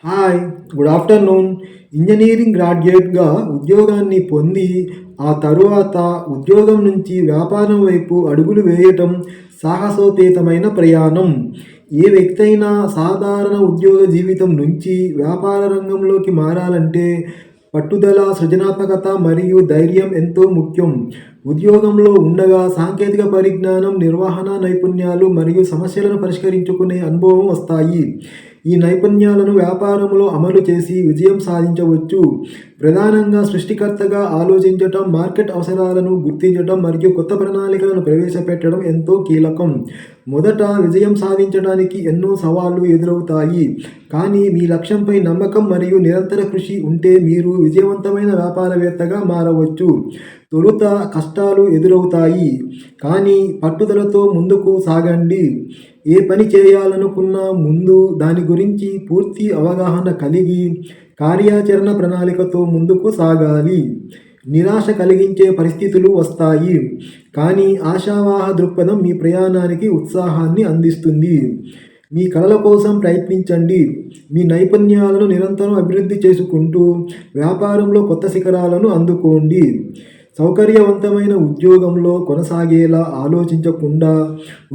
Hi, good afternoon. Engineering గ్రాడ్యుయేట్‌గా ఉద్యోగాన్ని పొంది, ఆ తరువాత ఉద్యోగం నుంచి వ్యాపారం వైపు అడుగులు వేయటం సాహసోపేతమైన ప్రయాణం. ఏ వ్యక్తైనా సాధారణ ఉద్యోగ జీవితం నుంచి వ్యాపార రంగంలోకి మారాలంటే పట్టుదల, సృజనాత్మకత మరియు ధైర్యం ఎంతో ముఖ్యం. ఉద్యోగంలో ఉండగా సాంకేతిక పరిజ్ఞానం, నిర్వహణ నైపుణ్యాలు మరియు సమస్యలను పరిష్కరించుకునే అనుభవం వస్తాయి. ఈ నైపుణ్యాలను వ్యాపారంలో అమలు చేసి విజయం సాధించవచ్చు. ప్రధానంగా సృష్టికర్తగా ఆలోచించటం, మార్కెట్ అవసరాలను గుర్తించటం మరియు కొత్త ప్రణాళికలను ప్రవేశపెట్టడం ఎంతో కీలకం. మొదట విజయం సాధించడానికి ఎన్నో సవాళ్లు ఎదురవుతాయి. కానీ మీ లక్ష్యంపై నమ్మకం మరియు నిరంతర కృషి ఉంటే మీరు విజయవంతమైన వ్యాపారవేత్తగా మారవచ్చు. తొలుత కష్టాలు ఎదురవుతాయి, కానీ పట్టుదలతో ముందుకు సాగండి. ఏ పని చేయాలనుకున్నా ముందు దాని గురించి పూర్తి అవగాహన కలిగి కార్యాచరణ ప్రణాళికతో ముందుకు సాగాలి. నిరాశ కలిగించే పరిస్థితులు వస్తాయి, కానీ ఆశావాహ దృక్పథం మీ ప్రయాణానికి ఉత్సాహాన్ని అందిస్తుంది. మీ కలల కోసం ప్రయత్నించండి. మీ నైపుణ్యాలను నిరంతరం అభివృద్ధి చేసుకుంటూ వ్యాపారంలో కొత్త శిఖరాలను అందుకోండి. సౌకర్యవంతమైన ఉద్యోగంలో కొనసాగేలా ఆలోచించకుండా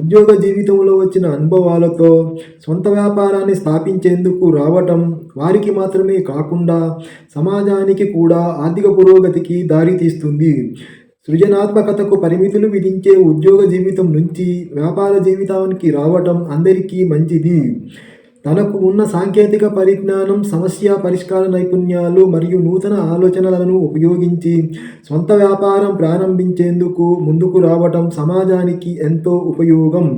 ఉద్యోగ జీవితంలో వచ్చిన అనుభవాలతో సొంత వ్యాపారాన్ని స్థాపించేందుకు రావటం వారికి మాత్రమే కాకుండా సమాజానికి కూడా ఆర్థిక పురోగతికి దారితీస్తుంది. సృజనాత్మకతకు పరిమితులు విధించే ఉద్యోగ జీవితం నుంచి వ్యాపార జీవితానికి రావటం అందరికీ మంచిది. తనకు ఉన్న సాంకేతిక పరిజ్ఞానం, సమస్య పరిష్కార నైపుణ్యాలు మరియు నూతన ఆలోచనలను ఉపయోగించి సొంత వ్యాపారం ప్రారంభించేందుకు ముందుకు రావటం సమాజానికి ఎంతో ఉపయోగం.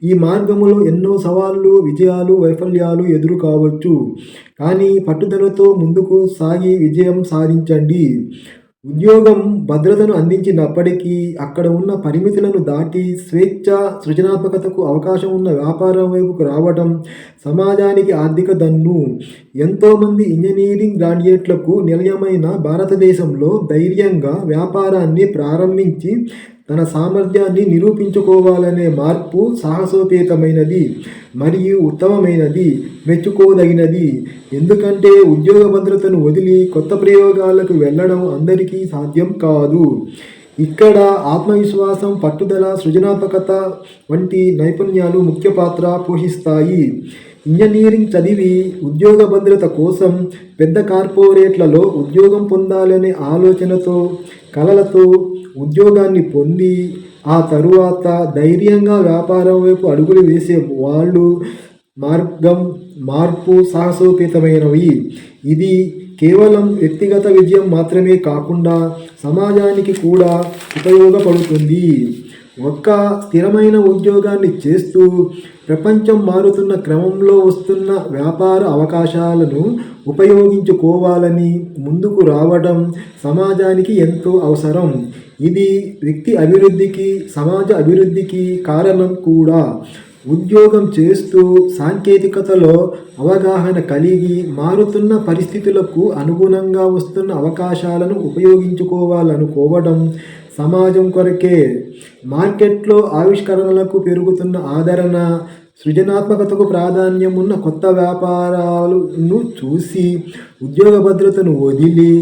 ఈ మార్గములో ఎన్నో సవాళ్లు, విజయాలు, వైఫల్యాలు ఎదురు కావచ్చు, కానీ పట్టుదలతో ముందుకు సాగి విజయం సాధించండి. ఉద్యోగం భద్రతను అందించినప్పటికీ అక్కడ ఉన్న పరిమితులను దాటి స్వేచ్ఛ, సృజనాత్మకతకు అవకాశం ఉన్న వ్యాపారం వైపుకు రావడం సమాజానికి ఆర్థిక దన్ను. ఎంతోమంది ఇంజనీరింగ్ గ్రాడ్యుయేట్లకు నిలయమైన భారతదేశంలో ధైర్యంగా వ్యాపారాన్ని ప్రారంభించి తన సామర్థ్యాన్ని నిరూపించుకోవాలనే మార్పు సాహసోపేతమైనది మరియు ఉత్తమమైనది, మెచ్చుకోదగినది. ఎందుకంటే ఉద్యోగ భద్రతను వదిలి కొత్త ప్రయోగాలకు వెళ్ళడం అందరికీ సాధ్యం కాదు. ఇక్కడ ఆత్మవిశ్వాసం, పట్టుదల, సృజనాత్మకత వంటి నైపుణ్యాలు ముఖ్య పాత్ర పోషిస్తాయి. ఇంజనీరింగ్ చదివి ఉద్యోగ భద్రత కోసం పెద్ద కార్పొరేట్లలో ఉద్యోగం పొందాలనే ఆలోచనతో, కలలతో ఉద్యోగాన్ని పొంది ఆ తరువాత ధైర్యంగా వ్యాపారం వైపు అడుగులు వేసే వాళ్ళు మార్పు సాహసోపేతమైనవి. ఇది కేవలం వ్యక్తిగత విజయం మాత్రమే కాకుండా సమాజానికి కూడా ఉపయోగపడుతుంది. ఒక్క స్థిరమైన ఉద్యోగాన్ని చేస్తూ ప్రపంచం మారుతున్న క్రమంలో వస్తున్న వ్యాపార అవకాశాలను ఉపయోగించుకోవాలని ముందుకు రావడం సమాజానికి ఎంతో అవసరం. ఇది వ్యక్తి అభివృద్ధికి, సమాజ అభివృద్ధికి కారణం కూడా. ఉద్యోగం చేస్తూ సాంకేతికతలో అవగాహన కలిగి మారుతున్న పరిస్థితులకు అనుగుణంగా వస్తున్న అవకాశాలను ఉపయోగించుకోవాలనుకోవడం సమాజం కొరకే. మార్కెట్లో ఆవిష్కరణలకు పెరుగుతున్న ఆదరణ, సృజనాత్మకతకు ప్రాధాన్యం ఉన్న కొత్త వ్యాపారాలను చూసి ఉద్యోగ భద్రతను వదిలి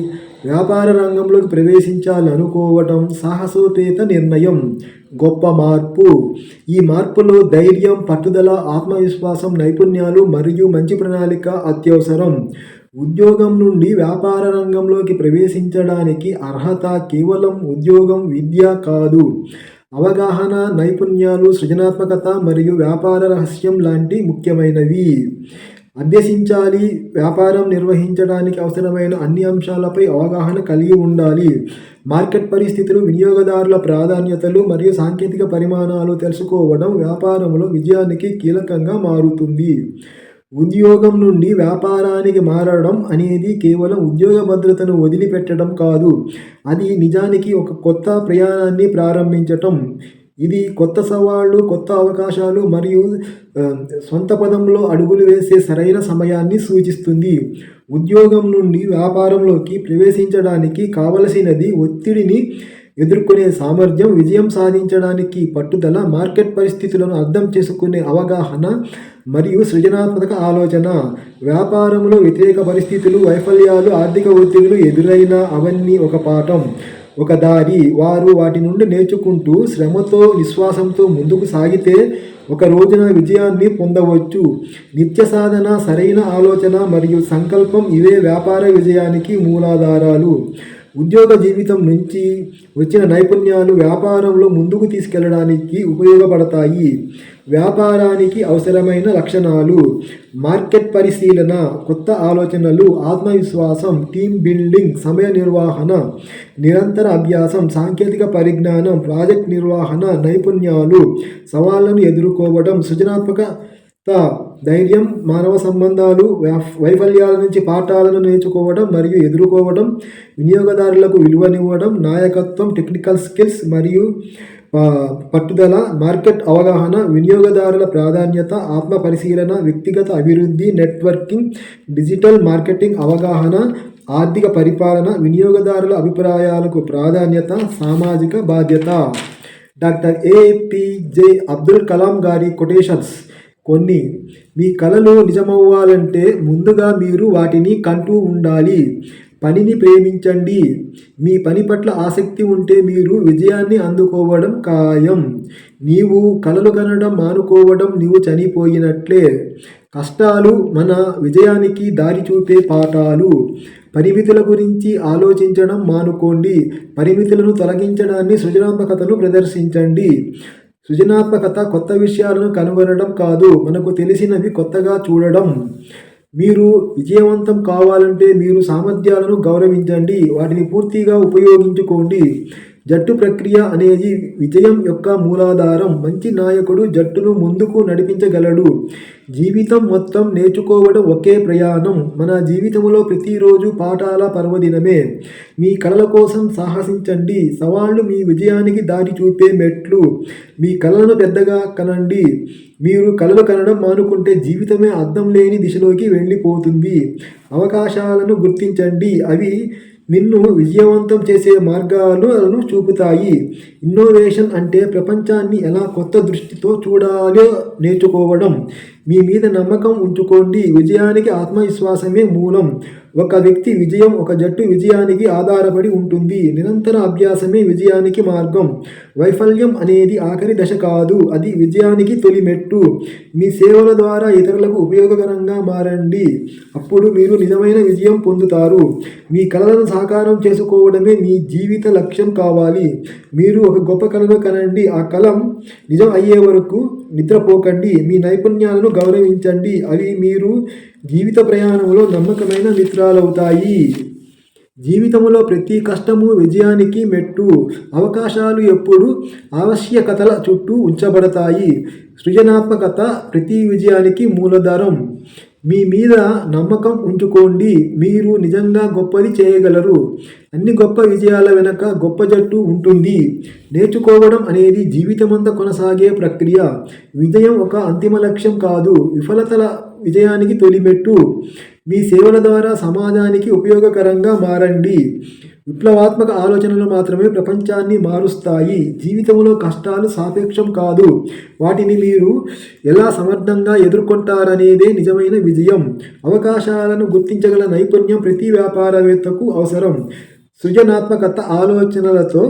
వ్యాపార రంగంలోకి ప్రవేశించాలనుకోవటం సాహసోపేత నిర్ణయం, గొప్ప మార్పు. ఈ మార్పులో ధైర్యం, పట్టుదల, ఆత్మవిశ్వాసం, నైపుణ్యాలు మరియు మంచి ప్రణాళిక అత్యవసరం. ఉద్యోగం నుండి వ్యాపార రంగంలోకి ప్రవేశించడానికి అర్హత కేవలం ఉద్యోగం, విద్య కాదు. అవగాహన, నైపుణ్యాలు, సృజనాత్మకత మరియు వ్యాపార రహస్యం లాంటి ముఖ్యమైనవి అభ్యసించాలి. వ్యాపారం నిర్వహించడానికి అవసరమైన అన్ని అంశాలపై అవగాహన కలిగి ఉండాలి. మార్కెట్ పరిస్థితులు, వినియోగదారుల ప్రాధాన్యతలు మరియు సాంకేతిక పరిమాణాలు తెలుసుకోవడం వ్యాపారంలో విజయానికి కీలకంగా మారుతుంది. ఉద్యోగం నుండి వ్యాపారానికి మారడం అనేది కేవలం ఉద్యోగ భద్రతను వదిలిపెట్టడం కాదు, అది నిజానికి ఒక కొత్త ప్రయాణాన్ని ప్రారంభించటం. ఇది కొత్త సవాళ్లు, కొత్త అవకాశాలు మరియు సొంత పదంలో అడుగులు వేసే సరైన సమయాన్ని సూచిస్తుంది. ఉద్యోగం నుండి వ్యాపారంలోకి ప్రవేశించడానికి కావలసినది ఒత్తిడిని ఎదుర్కొనే సామర్థ్యం, విజయం సాధించడానికి పట్టుదల, మార్కెట్ పరిస్థితులను అర్థం చేసుకునే అవగాహన మరియు సృజనాత్మక ఆలోచన. వ్యాపారంలో వ్యతిరేక పరిస్థితులు, వైఫల్యాలు, ఆర్థిక ఒత్తిడులు ఎదురైనా అవన్నీ ఒక పాఠం, ఒక దారి. వారు వాటి నుండి నేర్చుకుంటూ శ్రమతో, విశ్వాసంతో ముందుకు సాగితే ఒక రోజున విజయాన్ని పొందవచ్చు. నిత్య సాధన, సరైన ఆలోచన మరియు సంకల్పం ఇవే వ్యాపార విజయానికి మూలాధారాలు. ఉద్యోగ జీవితం నుంచి వచ్చిన నైపుణ్యాలు వ్యాపారంలో ముందుకు తీసుకెళ్లడానికి ఉపయోగపడతాయి. వ్యాపారానికి అవసరమైన లక్షణాలు: మార్కెట్ పరిశీలన, కొత్త ఆలోచనలు, ఆత్మవిశ్వాసం, టీమ్ బిల్డింగ్, సమయ నిర్వహణ, నిరంతర అభ్యాసం, సాంకేతిక పరిజ్ఞానం, ప్రాజెక్ట్ నిర్వహణ నైపుణ్యాలు, సవాళ్లను ఎదుర్కోవడం, సృజనాత్మకత, ధైర్యం, మానవ సంబంధాలు, వైఫల్యాల నుంచి పాఠాలను నేర్చుకోవడం మరియు ఎదుర్కోవడం, వినియోగదారులకు విలువనివ్వడం, నాయకత్వం, టెక్నికల్ స్కిల్స్ మరియు పట్టుదల, మార్కెట్ అవగాహన, వినియోగదారుల ప్రాధాన్యత, ఆత్మ పరిశీలన, వ్యక్తిగత అభివృద్ధి, నెట్వర్కింగ్, డిజిటల్ మార్కెటింగ్ అవగాహన, ఆర్థిక పరిపాలన, వినియోగదారుల అభిప్రాయాలకు ప్రాధాన్యత, సామాజిక బాధ్యత. డాక్టర్ ఏపీజే అబ్దుల్ కలాం గారి కొటేషన్స్ కొన్ని: మీ కలలు నిజమవ్వాలంటే ముందుగా మీరు వాటిని కంటూ ఉండాలి. పనిని ప్రేమించండి. మీ పని పట్ల ఆసక్తి ఉంటే మీరు విజయాన్ని అందుకోవడం ఖాయం. నీవు కలలు కనడం మానుకోవడం నీవు చనిపోయినట్లే. కష్టాలు మన విజయానికి దారి చూపే పాఠాలు. పరిమితుల గురించి ఆలోచించడం మానుకోండి. పరిమితులను తొలగించడాన్ని, సృజనాత్మకతను ప్రదర్శించండి. సృజనాత్మకత కొత్త విషయాలను కనుగొనడం కాదు, మనకు తెలిసినవి కొత్తగా చూడడం. మీరు విజయవంతం కావాలంటే మీరు సామర్థ్యాలను గౌరవించండి, వాటిని పూర్తిగా ఉపయోగించుకోండి. జట్టు ప్రక్రియ అనేది విజయం యొక్క మూలాధారం. మంచి నాయకుడు జట్టును ముందుకు నడిపించగలడు. జీవితం మొత్తం నేర్చుకోవడం ఒకే ప్రయాణం. మన జీవితంలో ప్రతిరోజు పాఠాల పర్వదినమే. మీ కలల కోసం సాహసించండి. సవాళ్లు మీ విజయానికి దారి చూపే మెట్లు. మీ కలలను పెద్దగా కనండి. మీరు కలలు కనడం మానుకుంటే జీవితమే అర్థం లేని దిశలోకి వెళ్ళిపోతుంది. అవకాశాలను గుర్తించండి, అవి నిన్ను విజయవంతం చేసే మార్గాలను చూపుతాయి. ఇన్నోవేషన్ అంటే ప్రపంచాన్ని ఎలా కొత్త దృష్టితో చూడాలో నేర్చుకోవడం. మీ మీద నమ్మకం ఉంచుకోండి. విజయానికి ఆత్మవిశ్వాసమే మూలం. ఒక వ్యక్తి విజయం, ఒక జట్టు విజయానికి ఆధారపడి ఉంటుంది. నిరంతర అభ్యాసమే విజయానికి మార్గం. వైఫల్యం అనేది ఆఖరి దశ కాదు, అది విజయానికి తొలి మెట్టు. మీ సేవల ద్వారా ఇతరులకు ఉపయోగకరంగా మారండి, అప్పుడు మీరు నిజమైన విజయం పొందుతారు. మీ కలలను సాకారం చేసుకోవడమే మీ జీవిత లక్ష్యం కావాలి. మీరు ఒక గొప్ప కలను కనండి, ఆ కలం నిజం అయ్యే వరకు నిద్రపోకండి. మీ నైపుణ్యాలను గౌరవించండి, అవి మీరు జీవిత ప్రయాణంలో నమ్మకమైన మిత్రాలవుతాయి. జీవితంలో ప్రతి కష్టము విజయానికి మెట్టు. అవకాశాలు ఎప్పుడు ఆవశ్యకతల చుట్టూ ఉంచబడతాయి. సృజనాత్మకత ప్రతి విజయానికి మూలధారం. మీ మీద నమ్మకం ఉంచుకోండి, మీరు నిజంగా గొప్పది చేయగలరు. అన్ని గొప్ప విజయాల వెనక గొప్ప జట్టు ఉంటుంది. నేర్చుకోవడం అనేది జీవితమంతా కొనసాగే ప్రక్రియ. విజయం ఒక అంతిమ లక్ష్యం కాదు, విఫలతల విజయానికి తొలిమెట్టు. మీ సేవల ద్వారా సమాజానికి ఉపయోగకరంగా మారండి. విప్లవాత్మక ఆలోచనలు మాత్రమే ప్రపంచాన్ని మారుస్తాయి. జీవితంలో కష్టాలు సాపేక్షం కాదు, వాటిని మీరు ఎలా సమర్థంగా ఎదుర్కొంటారనేదే నిజమైన విజయం. అవకాశాలను గుర్తించగల నైపుణ్యం ప్రతి వ్యాపారవేత్తకు అవసరం. సృజనాత్మకత ఆలోచనలతో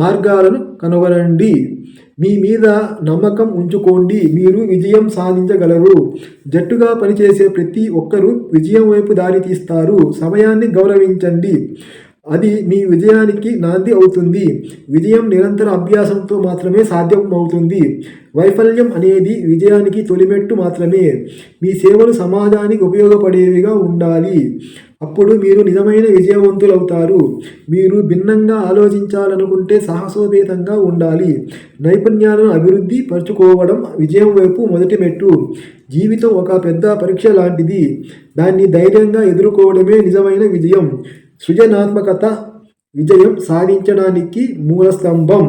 మార్గాలను కనుగొనండి. మీ మీద నమ్మకం ఉంచుకోండి, మీరు విజయం సాధించగలరు. జట్టుగా పనిచేసే ప్రతి ఒక్కరూ విజయం వైపు దారి తీస్తారు. సమయాన్ని గౌరవించండి, అది మీ విజయానికి నాంది అవుతుంది. విజయం నిరంతర అభ్యాసంతో మాత్రమే సాధ్యం అవుతుంది. వైఫల్యం అనేది విజయానికి తొలిమెట్టు మాత్రమే. మీ సేవలు సమాజానికి ఉపయోగపడేవిగా ఉండాలి, అప్పుడు మీరు నిజమైన విజయవంతులవుతారు. మీరు భిన్నంగా ఆలోచించాలనుకుంటే సాహసోపేతంగా ఉండాలి. నైపుణ్యాలను అభివృద్ధి పరుచుకోవడం విజయం వైపు మొదటి మెట్టు. జీవితం ఒక పెద్ద పరీక్ష లాంటిది, దాన్ని ధైర్యంగా ఎదుర్కోవడమే నిజమైన విజయం. సృజనాత్మకత విజయం సాధించడానికి మూలస్తంభం.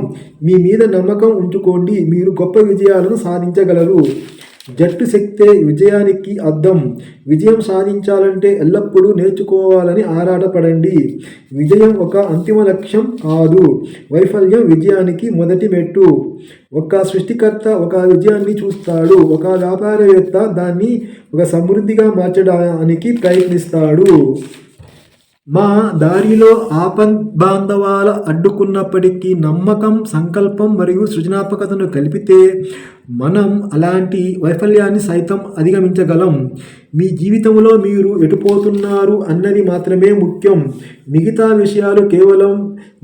మీ మీద నమ్మకం ఉంచుకోండి, మీరు గొప్ప విజయాలను సాధించగలరు. జట్టు శక్తే విజయానికి అద్దం. విజయం సాధించాలంటే ఎల్లప్పుడూ నేర్చుకోవాలని ఆరాటపడండి. విజయం ఒక అంతిమ లక్ష్యం కాదు, వైఫల్యం విజయానికి మొదటి మెట్టు. ఒక సృష్టికర్త ఒక విజయాన్ని చూస్తాడు, ఒక వ్యాపారవేత్త దాన్ని ఒక సమృద్ధిగా మార్చడానికి ప్రయత్నిస్తాడు. మా దారిలో ఆపద్బాంధవాలు అడ్డుకున్నప్పటికీ నమ్మకం, సంకల్పం మరియు సృజనాత్మకతను కలిపితే మనం అలాంటి వైఫల్యాన్ని సైతం అధిగమించగలం. మీ జీవితంలో మీరు ఎటుపోతున్నారు అన్నది మాత్రమే ముఖ్యం. మిగతా విషయాలు కేవలం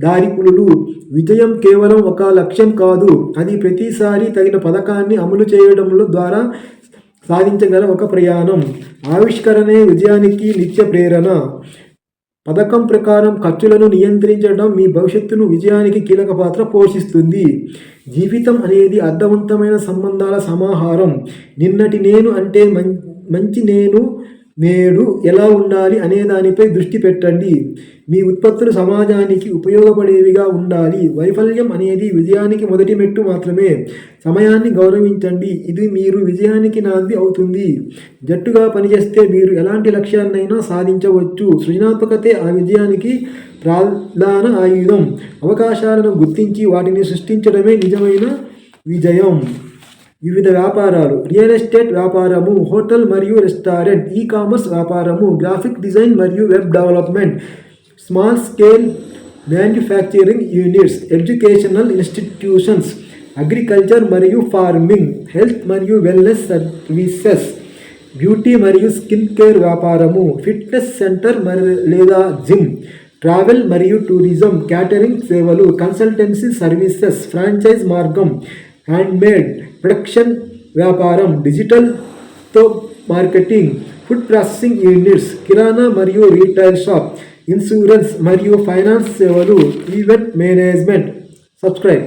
దారిపులులు. విజయం కేవలం ఒక లక్ష్యం కాదు, అది ప్రతిసారి తగిన పథకాన్ని అమలు చేయడంలో ద్వారా సాధించగల ఒక ప్రయాణం. ఆవిష్కరణే విజయానికి నిత్య ప్రేరణ. పథకం ప్రకారం ఖర్చులను నియంత్రించడం మీ భవిష్యత్తును విజయానికి కీలక పాత్ర పోషిస్తుంది. జీవితం అనేది అర్థవంతమైన సంబంధాల సమాహారం. నిన్నటి నేను అంటే మంచి నేను నేడు ఎలా ఉండాలి అనే దానిపై దృష్టి పెట్టండి. మీ ఉత్పత్తులు సమాజానికి ఉపయోగపడేవిగా ఉండాలి. వైఫల్యం అనేది విజయానికి మొదటి మెట్టు మాత్రమే. సమయాన్ని గౌరవించండి, ఇది మీరు విజయానికి నాంది అవుతుంది. జట్టుగా పనిచేస్తే మీరు ఎలాంటి లక్ష్యాన్నైనా సాధించవచ్చు. సృజనాత్మకతే ఆ విజయానికి ప్రధాన ఆయుధం. అవకాశాలను గుర్తించి వాటిని సృష్టించడమే నిజమైన విజయం. వివిధ వ్యాపారాలు: రియల్ ఎస్టేట్ వ్యాపారము, హోటల్ మరియు రెస్టారెంట్, ఈ-కామర్స్ వ్యాపారము, గ్రాఫిక్ డిజైన్ మరియు web development, small scale manufacturing units, educational institutions, agriculture మరియు ఫార్మింగ్, హెల్త్ మరియు వెల్నెస్ సర్వీసెస్, బ్యూటీ మరియు స్కిన్ కేర్ వ్యాపారము, ఫిట్నెస్ సెంటర్ లేదా జిమ్, ట్రావెల్ మరియు టూరిజం, క్యాటరింగ్ సేవలు, కన్సల్టెన్సీ సర్వీసెస్, ఫ్రాంచైజ్ మార్గం, హ్యాండ్మేడ్ ప్రొడక్షన్ వ్యాపారం, డిజిటల్తో మార్కెటింగ్, ఫుడ్ ప్రాసెసింగ్ యూనిట్స్, కిరాణా మరియు రీటైల్ షాప్, ఇన్సూరెన్స్ మరియు ఫైనాన్స్ సేవలు, ఈవెంట్ మేనేజ్మెంట్. సబ్స్క్రైబ్.